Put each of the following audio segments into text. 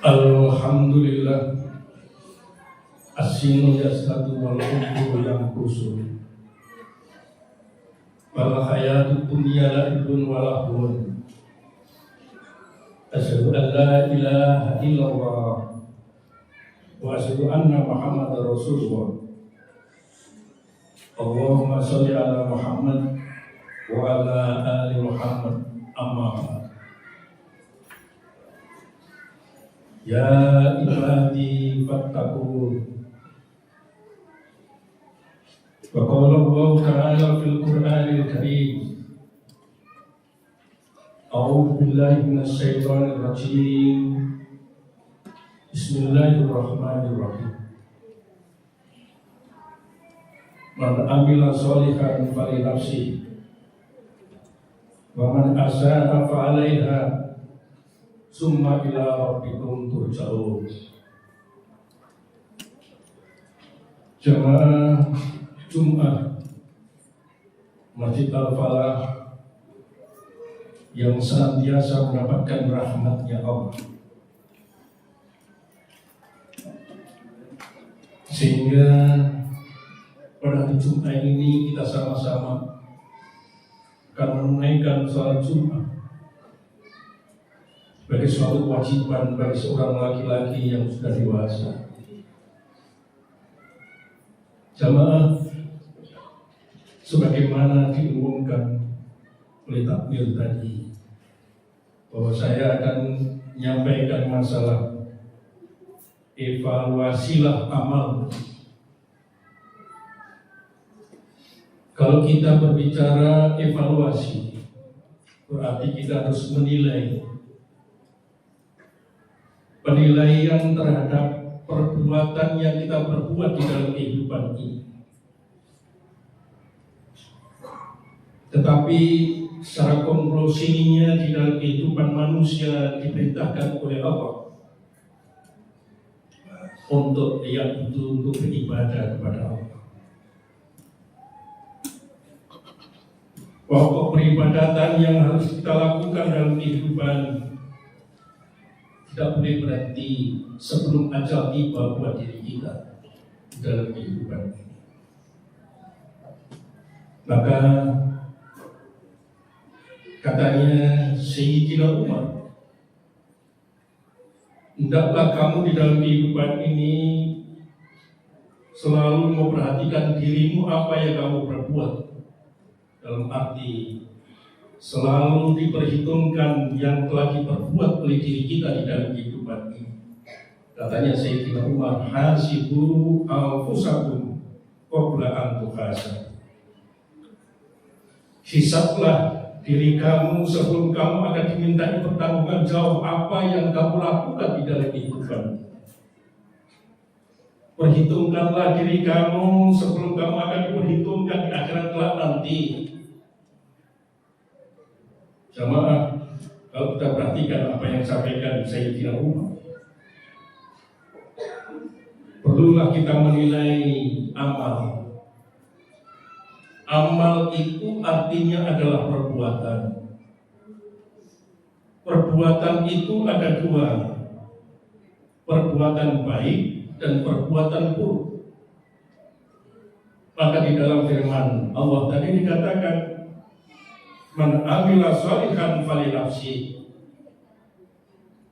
Alhamdulillah As-sinu yasadu wal umru yang kusur wal hayatu dunya la'ibun walahun. Asyhadu an la ilaha illallah wa asyhadu anna Muhammadar Rasulullah. Allahumma sholli ala Muhammad wa ala ali Muhammad. Amma ba'd. Ya ibadi fattaqun. Wa qala Allah ta'ala fil Qur'anil Karim. A'udzu billahi minasy syaithanir rajim. Bismillahirrahmanirrahim. Man amila sholihan fali nafsihi wa man asaa fa 'alaiha summa ila rabbikum turja'un. Jamaah Jumat Masjid Al-Falah yang senantiasa mendapatkan rahmat-Nya Allah, sehingga pada hari Jumat ini kita sama-sama akan menunaikan sholat Jumat sebagai suatu kewajiban bagi seorang laki-laki yang sudah dewasa. Jamaah, sebagaimana diumumkan oleh takmir tadi, bahwa saya akan menyampaikan masalah evaluasilah amal. Kalau kita berbicara evaluasi, berarti kita harus menilai penilaian terhadap perbuatan yang kita perbuat di dalam kehidupan ini. Tetapi secara konklusinya di dalam kehidupan manusia diperintahkan oleh Allah untuk yang itu untuk beribadah kepada Allah. Pokok peribadatan yang harus kita lakukan dalam kehidupan tidak boleh berhenti sebelum ajal tiba buat diri kita dalam kehidupan ini. Maka katanya Sayyidina Umar, hendaklah kamu di dalam kehidupan ini selalu memperhatikan dirimu apa yang kamu perbuat. Dalam arti selalu diperhitungkan yang telah diperbuat oleh diri kita di dalam kehidupan ini. Katanya Sayyidina Umar, hasibu anfusakum qabla an tuhasab. Hisablah diri kamu sebelum kamu akan dimintai pertanggungjawaban jawab apa yang kamu lakukan di dalam kehidupan. Perhitungkanlah diri kamu sebelum kamu akan diperhitungkan di akhirat kelak nanti. Jamaah, kalau kita perhatikan apa yang disampaikan Sayyidina Umar, perlulah kita menilai amal. Amal itu artinya adalah perbuatan. Perbuatan itu ada dua, perbuatan baik dan perbuatan buruk. Maka di dalam firman Allah tadi dikatakan, man amila sholihan fali nafsi.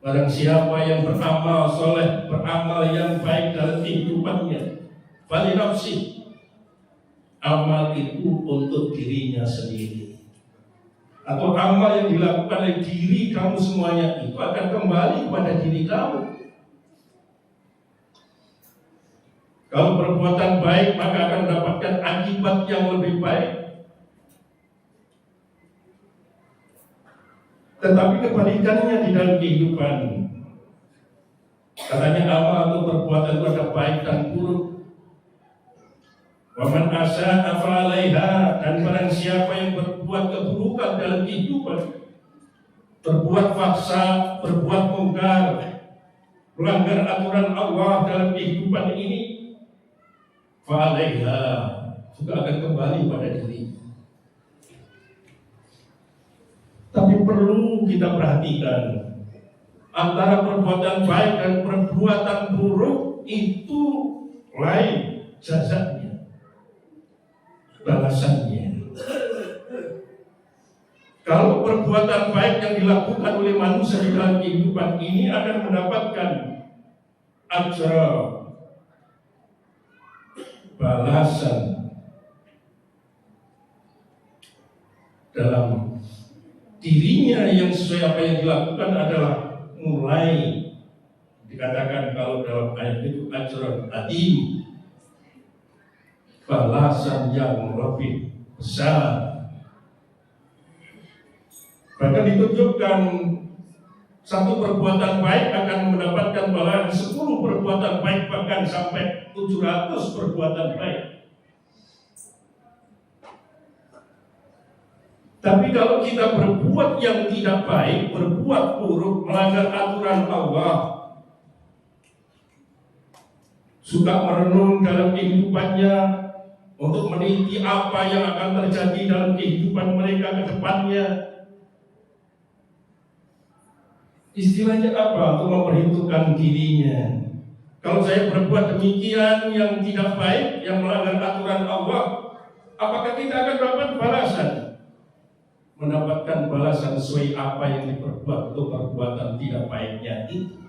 Barang siapa yang beramal soleh, beramal yang baik dalam kehidupannya, fali nafsi, amal itu untuk dirinya sendiri. Atau amal yang dilakukan oleh diri kamu semuanya itu akan kembali kepada diri kamu. Kalau perbuatan baik maka akan mendapatkan akibat yang lebih baik. Tetapi kebalikannya di dalam kehidupan, katanya amal atau perbuatan itu ada baik dan buruk. Wa man asaa fa 'alaiha, dan barang siapa yang berbuat keburukan dalam kehidupan, berbuat faksa, berbuat mungkar, melanggar aturan Allah dalam kehidupan ini, fa 'alaiha, juga akan kembali pada diri. Tapi perlu kita perhatikan antara perbuatan baik dan perbuatan buruk itu lain jazanya, balasannya. Kalau perbuatan baik yang dilakukan oleh manusia di dalam kehidupan ini akan mendapatkan ajra, balasan dalam dirinya yang sesuai apa yang dilakukan adalah mulai dikatakan kalau dalam ayat itu ajran adim, balasan yang lebih besar. Bahkan ditunjukkan satu perbuatan baik akan mendapatkan balasan 10 perbuatan baik, bahkan sampai 700 perbuatan baik. Tapi kalau kita berbuat yang tidak baik, berbuat buruk, melanggar aturan Allah, suka merenung dalam kehidupannya untuk meneliti apa yang akan terjadi dalam kehidupan mereka ke depannya. Istilahnya apa? Untuk memperhitungkan dirinya. Kalau saya berbuat demikian yang tidak baik, yang melanggar aturan Allah, apakah kita akan dapat balasan? Mendapatkan balasan sesuai apa yang diperbuat untuk perbuatan tidak baiknya itu.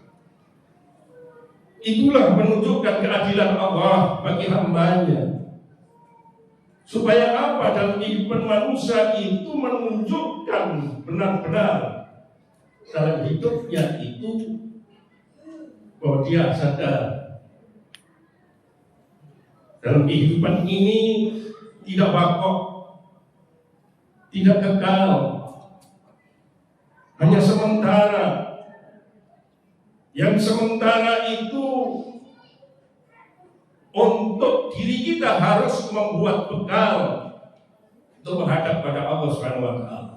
Itulah menunjukkan keadilan Allah bagi hambanya. Supaya apa? Dalam kehidupan manusia itu menunjukkan benar-benar dalam hidupnya itu bahwa dia sadar dalam kehidupan ini tidak bakok, tidak kekal, hanya sementara. Yang sementara itu untuk diri kita harus membuat bekal untuk menghadap pada Allah Subhanahu wa taala.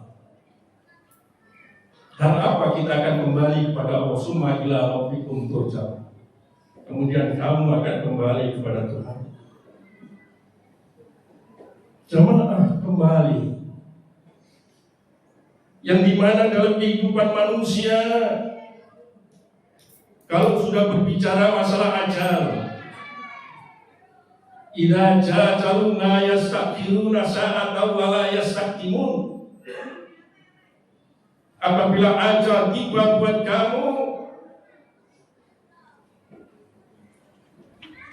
Karena apa? Kita akan kembali kepada Allah, summa ila rabbikum turja'un. Kemudian kamu akan kembali kepada Tuhan. Jemaah kembali. Yang dimana dalam kehidupan manusia, kalau sudah berbicara masalah ajal, idza jajaluna yastakhiruna sa'atan wa la yastaqdimun. Apabila ajal tiba buat kamu,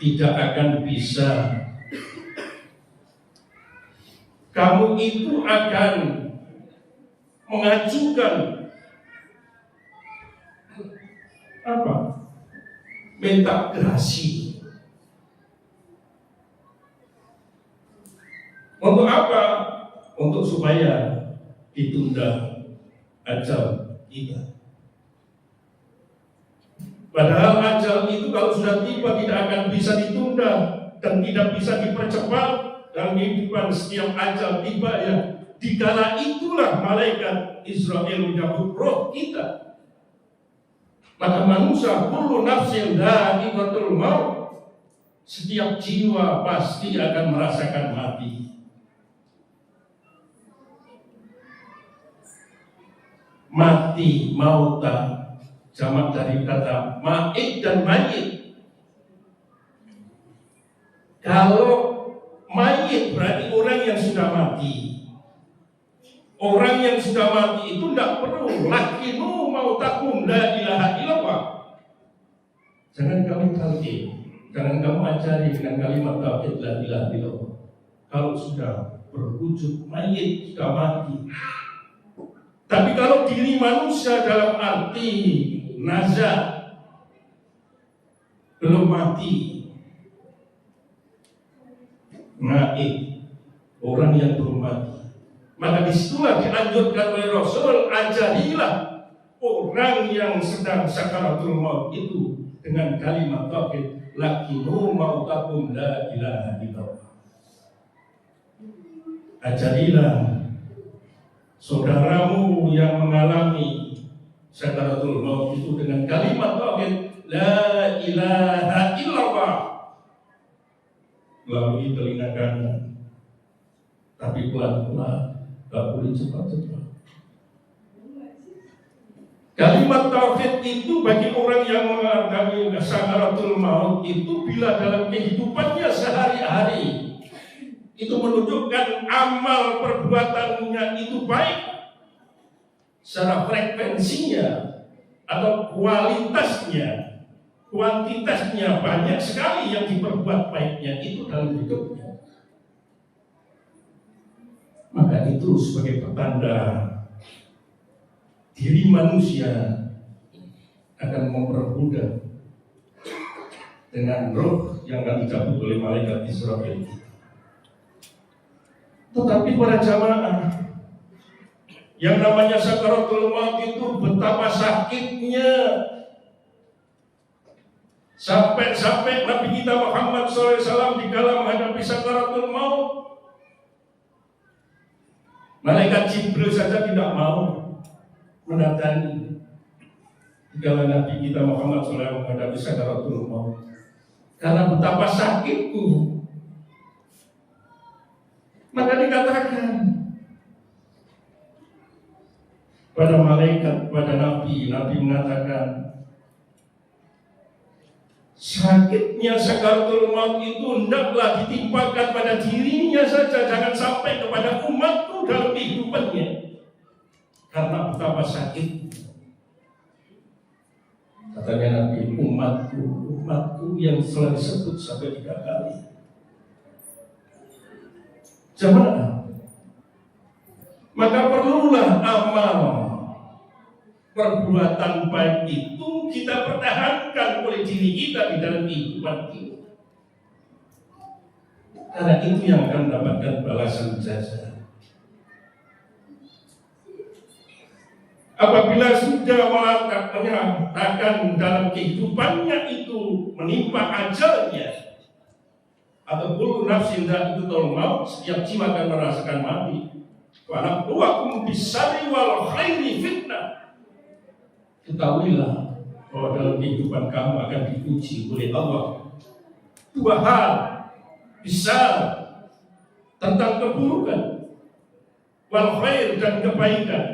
tidak akan bisa. Kamu itu akan mengajukan apa? Minta gerasi. Untuk apa? Untuk supaya ditunda ajal kita. Padahal ajal itu kalau sudah tiba tidak akan bisa ditunda dan tidak bisa dipercepat dalam kehidupan. Setiap ajal tiba ya, dikala itulah malaikat Israel menyambut roh kita. Maka manusia kullu nafsin dha'iqatul maut, setiap jiwa pasti akan merasakan mati. Mati, mauta, jamak dari kata ma'id dan mayit. Kalau mayit berarti orang yang sudah mati. Orang yang sudah mati itu tidak perlu lakinu mautakum la ilaha illallah. Jangan kamu talqin, jangan kamu ajari dengan kalimat tauhid la ilaha illallah. Kalau sudah berwujud mayit, sudah mati. Tapi kalau diri manusia dalam arti nazar belum mati, naik orang yang belum mati, maka disitulah dianjurkan oleh Rasul, ajarilah orang yang sedang sakaratul maut itu dengan kalimat tauhid lakinu mautakum la ilaha illallah. Ajarilah saudaramu yang mengalami sakaratul maut itu dengan kalimat tauhid la ilaha illallah melalui telinga kanan, tapi pelan-pelan, tak boleh cepat-cepat. Kalimat tauhid itu bagi orang yang mengalami sakaratul maut itu bila dalam kehidupannya sehari-hari itu menunjukkan amal perbuatannya itu baik secara frekuensinya atau kualitasnya, kuantitasnya banyak sekali yang diperbuat baiknya itu dalam hidupnya. Maka itu sebagai pertanda diri manusia akan mempermudah dengan roh yang akan dicabut oleh malaikat Israfil. Tetapi para jamaah, yang namanya sakaratul maut itu betapa sakitnya, sampai Nabi kita Muhammad SAW dikala menghadapi sakaratul maut, malaikat Jibril saja tidak mau mendatangi dikala Nabi kita Muhammad SAW menghadapi sakaratul maut karena betapa sakitnya. Maka dikatakan pada malaikat, pada Nabi mengatakan sakitnya sakaratul maut itu hendaklah ditimpakan pada dirinya saja, jangan sampai kepada umatku dalam kehidupannya. Karena betapa sakit, katanya Nabi, umatku yang telah disebut sampai 3 kali. Jamaah, maka perlulah amal perbuatan baik itu kita pertahankan oleh diri kita di dalam kehidupan kita. Karena itu yang akan mendapatkan balasan jasa. Apabila sudah menyatakan dalam kehidupannya itu menimpa ajalnya, atau kullu nafsin dha'iqatul maut, setiap jiwa akan merasakan mati. Wa nabluwakum bis-syarri wal khairi fitnah. Ketahuilah bahwa dalam kehidupan kamu akan diuji oleh Allah 2 hal besar tentang keburukan, wal khair dan kebaikan.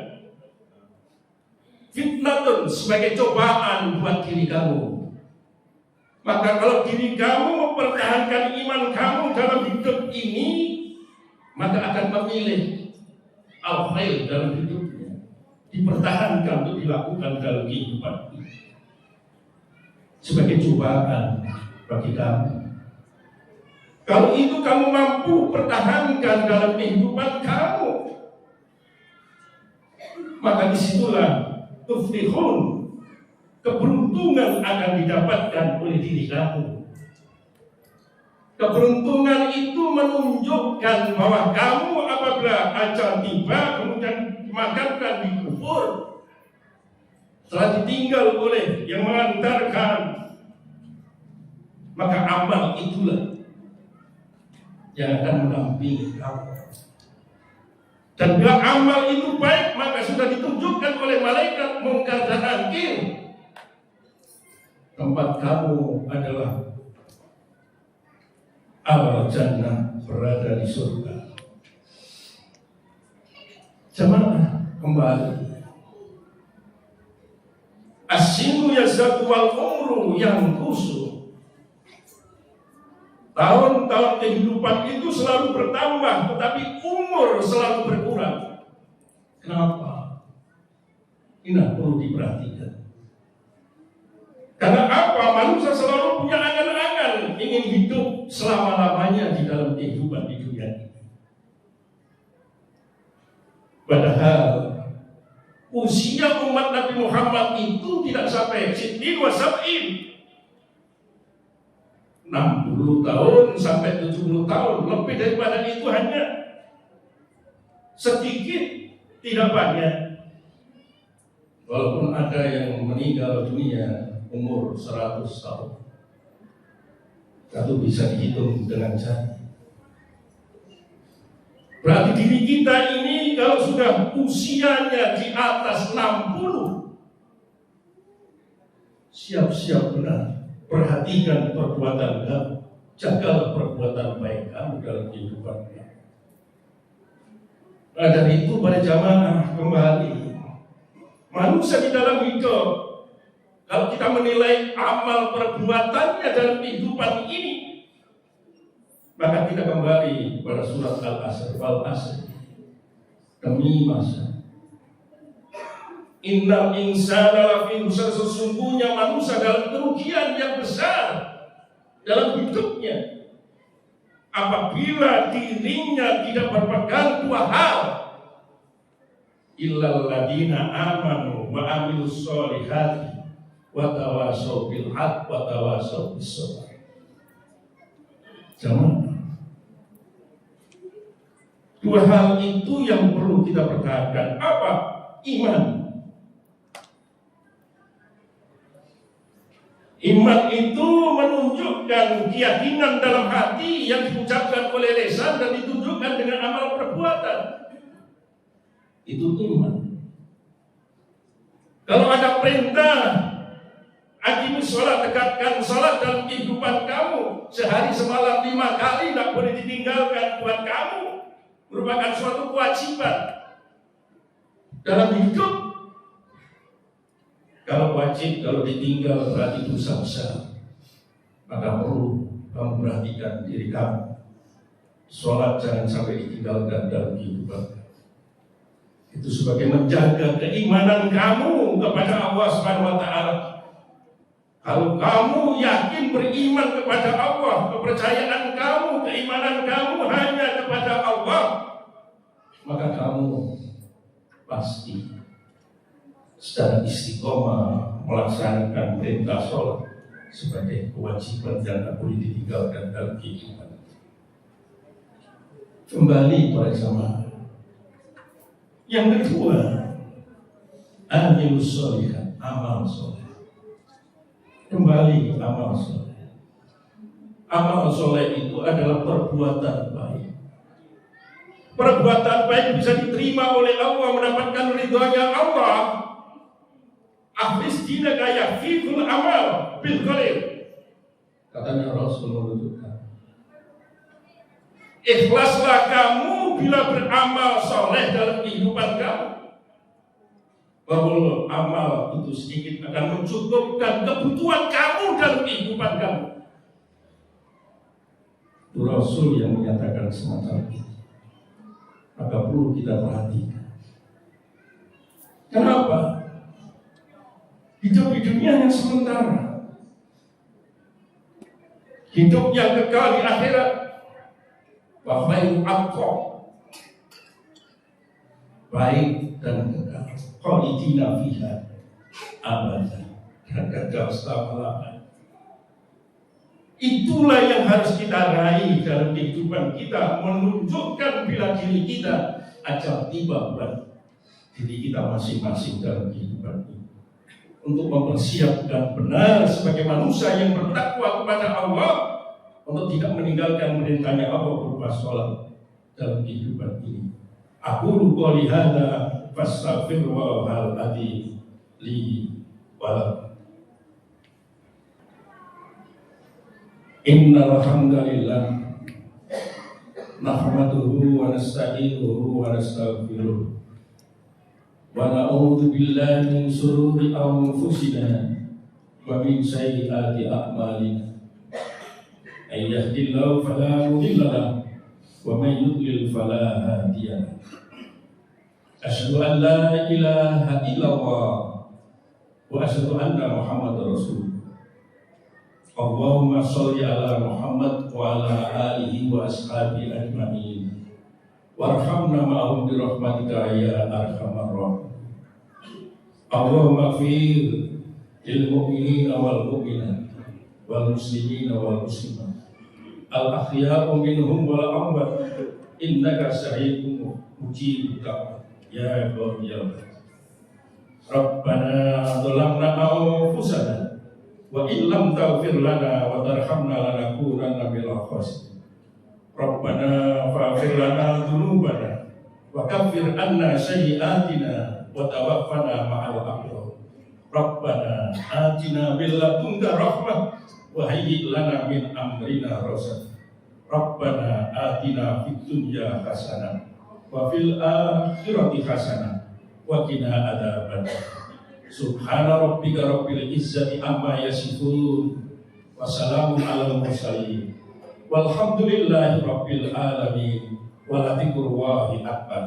Fitnatun sebagai cobaan buat diri kamu. Maka kalau diri kamu mempertahankan iman kamu dalam hidup ini, maka akan memilih al-khair dalam hidupnya, dipertahankan untuk dilakukan dalam kehidupan ini sebagai cobaan bagi kamu. Kalau itu kamu mampu pertahankan dalam kehidupan kamu, maka disitulah tuflihun, keberuntungan akan didapatkan oleh diri kamu. Keberuntungan itu menunjukkan bahwa kamu apabila ajal tiba kemudian dimakamkan di kubur, setelah ditinggal oleh yang mengantarkan, maka amal itulah yang akan mendampingi kamu. Dan bila amal itu baik, maka sudah ditunjukkan oleh malaikat Munkar dan Nakir, tempat kamu adalah awal jannah, berada di surga. Jemaah, kembali. As-sinu yazdadu wal umru yanqusu. Tahun-tahun kehidupan itu selalu bertambah, tetapi umur selalu berkurang. Kenapa? Ini perlu diperhatikan. Karena apa? Manusia selalu punya angan-angan ingin hidup selama-lamanya di dalam kehidupan di dunia ini. Padahal usia umat Nabi Muhammad itu tidak sampai 60 tahun sampai 70 tahun, lebih daripada itu hanya sedikit, tidak banyak. Walaupun ada yang meninggal dunia umur 100 tahun, itu bisa dihitung dengan jari. Berarti diri kita ini kalau sudah usianya di atas 60, siap-siap benar. Perhatikan perbuatan kamu, jagalah perbuatan baik kamu dalam kehidupan kamu. Dari itu pada jamaah kembali, Manusia di dalam hidup, kalau kita menilai amal perbuatannya dalam kehidupan ini, maka kita kembali pada surat Al-Asr. Wal asr, demi masa. Innal insana lafi khusr, sesungguhnya manusia dalam kerugian yang besar dalam hidupnya apabila dirinya tidak berpegang dua hal, illal ladina amanu wa amilus solihati wa tawasaw bil haqq wa tawasaw bis sabr. Jangan. Dua hal itu yang perlu kita pertahankan. Apa? Iman. Iman itu menunjukkan keyakinan dalam hati yang diucapkan oleh lisan dan ditunjukkan dengan amal perbuatan. Itu iman. Kalau ada perintah, aqimus sholat, tegakkan sholat dalam kehidupan kamu, sehari semalam 5 kali tidak boleh ditinggalkan buat kamu, merupakan suatu kewajiban dalam hidup. Kalau wajib, kalau ditinggal berarti dosa besar. Maka perlu kamu perhatikan diri kamu. Sholat jangan sampai ditinggalkan dalam kehidupan. Itu sebagai menjaga keimanan kamu kepada Allah Subhanahu wa Ta'ala. Kalau kamu yakin beriman kepada Allah, kepercayaan kamu, keimanan kamu hanya kepada Allah, maka kamu pasti secara istiqomah melaksanakan perintah sholat sebagai kewajiban yang tak boleh ditinggalkan dalam kehidupan. Kembali pada zaman. Yang kedua, amilus sholihat, amal soleh. Kembali amal soleh. Amal soleh itu adalah perbuatan baik. Perbuatan baik bisa diterima oleh Allah, mendapatkan ridhonya Allah. Akhlis dinaka yakfikul amal bil qalil. Katanya Rasul menunjukkan, ikhlaslah kamu bila beramal soleh dalam kehidupan kamu. Bahwa amal itu sedikit akan mencukupkan kebutuhan kamu dalam kehidupan kamu. Itu Rasul yang menyatakan semacam itu. Maka perlu kita perhatikan. Kenapa? Hidup di dunia yang sementara, hidup yang kekal di akhirat. Wa khairu abqa, baik dan kekal. Khalidina fiha abadan, kekal selama-lamanya. Itulah yang harus kita raih dalam kehidupan kita, menunjukkan bila diri kita ajal tiba buat diri kita masing-masing dalam kehidupan ini. Untuk mempersiapkan benar sebagai manusia yang bertakwa kepada Allah, untuk tidak meninggalkan perintahnya Allah berupa sholat dalam kehidupan ini. Aqulu qouli hadza fastaghfirullahal adzim li wa lakum. Innal hamdalillah nahmaduhu wa nasta'inuhu wa nastaghfiruh. Wa na'udzu billahi min shururi anfusina wa min sayyiati a'malina. May yahdihillahu fala mudilla lahu wa may yudlil fala hadiya lahu. Asyhadu an la ilaha illallah wa asyhadu anna Muhammadar Rasulullah. Allahumma sholli ala Muhammad wa ala alihi wa ashabihi ajma'in. Warhamna ma'hum bi rahmatika ya arhamar rahimin. Allahumma ighfir lil mu'minina wal mu'minat wal muslimina wal muslimat al ahya'u minhum wal amwat innaka sami'un mujibud da'wat ya qayyum. Rabbana zalamna anfusana wa illam taghfir lana wa tarhamna lanakunanna minal khasirin. Rabbana faghfir lana dzunubana wa kaffir anna sayyi'atina wa tawaffana ma'al abrar. Rabbana atina min ladunka rahmah wa hayyi' lana min amrina rasad. Rabbana atina fid dunya hasanah wa fil akhirati hasanah wa qina adzabannar. Subhana rabbika rabbil izzati amma yasifun. Wassalamun alal mursalin. Walhamdulillahi rabbil alamin. Waladzikrullahi akbar.